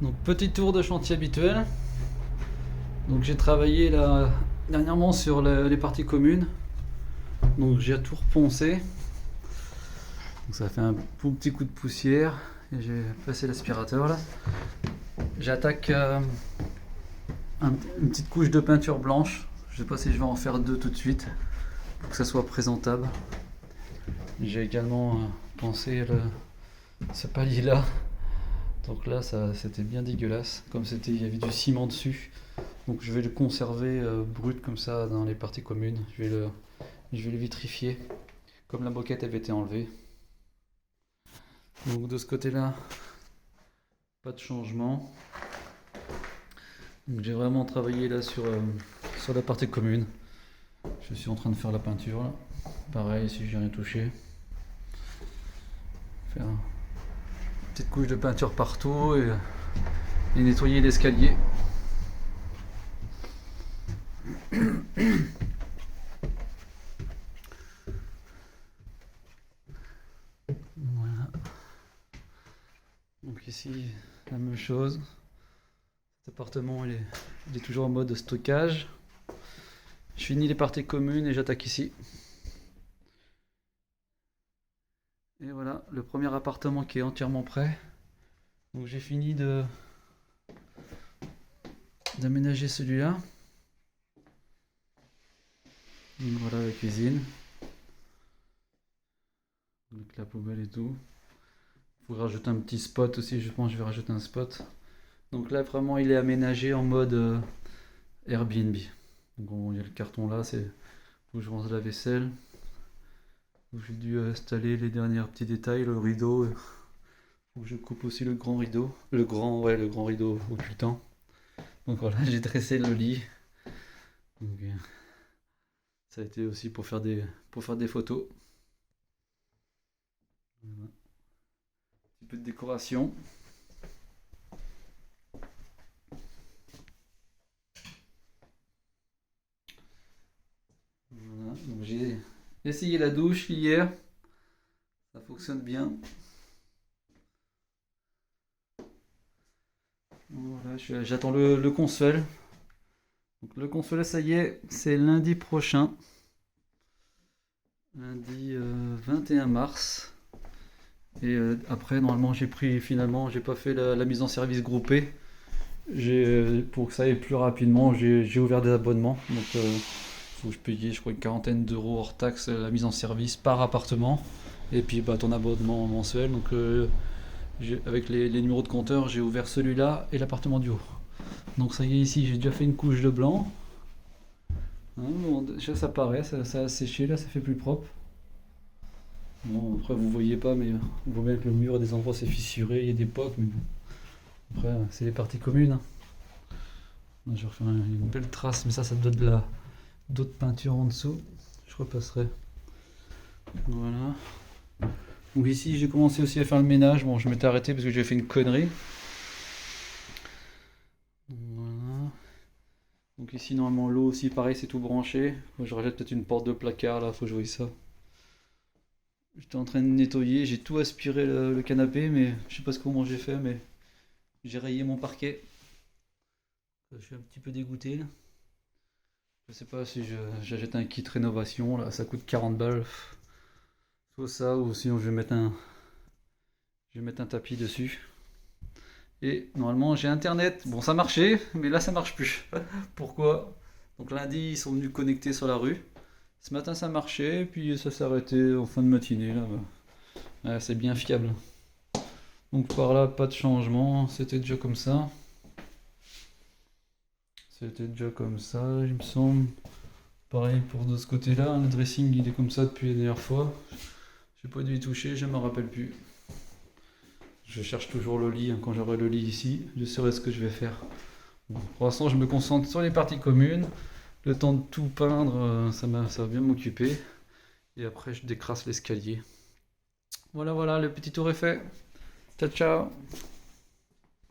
Donc petit tour de chantier habituel. Donc j'ai travaillé là dernièrement sur les parties communes. Donc j'ai tout reponcé. Donc ça fait un tout petit coup de poussière. Et j'ai passé l'aspirateur là. J'attaque une petite couche de peinture blanche. Je sais pas si je vais en faire deux tout de suite pour que ça soit présentable. J'ai également pensé ce palier là. Donc là ça c'était bien dégueulasse. Comme c'était, il y avait du ciment dessus. Donc je vais le conserver brut comme ça dans les parties communes. Je vais le vitrifier comme la moquette avait été enlevée. Donc de ce côté-là, pas de changement. Donc j'ai vraiment travaillé là sur la partie commune. Je suis en train de faire la peinture là. Pareil, si j'ai rien touché. Faire une petite couche de peinture partout et nettoyer l'escalier. Voilà. Donc ici, la même chose. Cet appartement, il est toujours en mode stockage. Je finis les parties communes et j'attaque ici. Et voilà, le premier appartement qui est entièrement prêt. Donc j'ai fini d'aménager celui-là. Donc voilà la cuisine. Donc la poubelle et tout. Il faut rajouter un petit spot aussi, je pense que je vais rajouter un spot. Donc là vraiment il est aménagé en mode Airbnb. Donc il y a le carton là, c'est où je range la vaisselle. Où j'ai dû installer les derniers petits détails, le rideau. Où je coupe aussi le grand rideau. Le grand rideau occultant. Donc voilà, j'ai dressé le lit. Donc, ça a été aussi pour faire des photos. Voilà. Un petit peu de décoration. Voilà. Donc j'ai essayé la douche hier. Ça fonctionne bien. Voilà, j'attends le consul. Donc le consul, ça y est, c'est lundi prochain. Lundi 21 mars. Et après, normalement, j'ai pas fait la mise en service groupée. Pour que ça aille plus rapidement, j'ai ouvert des abonnements. Donc, faut que je paye, je crois, une quarantaine d'euros hors taxe la mise en service par appartement. Et puis, bah, ton abonnement mensuel. Donc, avec les numéros de compteur, j'ai ouvert celui-là et l'appartement du haut. Donc, ça y est, ici, j'ai déjà fait une couche de blanc. Hein, bon, déjà, ça paraît, ça a séché, là, ça fait plus propre. Bon, après, vous voyez pas, mais on voit bien que le mur, à des endroits, c'est fissuré, il y a des pocs, mais bon. Après, c'est les parties communes. Hein. Là, je vais refaire une belle trace, mais ça doit être d'autres peintures en dessous. Je repasserai. Voilà. Donc ici, j'ai commencé aussi à faire le ménage. Bon, je m'étais arrêté parce que j'ai fait une connerie. Voilà. Donc ici, normalement, l'eau aussi, pareil, c'est tout branché. Faut que je rajoute peut-être une porte de placard, là, faut que je voie ça. J'étais en train de nettoyer, j'ai tout aspiré le canapé, mais je sais pas comment j'ai fait, mais j'ai rayé mon parquet. Je suis un petit peu dégoûté là. Je sais pas si j'achète un kit rénovation, là, ça coûte 40 balles. Soit ça, ou sinon je vais mettre un tapis dessus. Et normalement j'ai internet. Bon, ça marchait, mais là ça marche plus. Pourquoi? Donc lundi ils sont venus connecter sur la rue. Ce matin ça marchait, puis ça s'est arrêté en fin de matinée là. Ouais, c'est bien fiable. Donc par là pas de changement, c'était déjà comme ça. C'était déjà comme ça, il me semble. Pareil pour de ce côté-là, hein, le dressing il est comme ça depuis la dernière fois. J'ai pas dû y toucher, je me rappelle plus. Je cherche toujours le lit, hein, quand j'aurai le lit ici, je saurai ce que je vais faire. Bon, pour l'instant je me concentre sur les parties communes. Le temps de tout peindre, ça va bien m'occuper. Et après je décrasse l'escalier. Voilà, le petit tour est fait. Ciao ciao.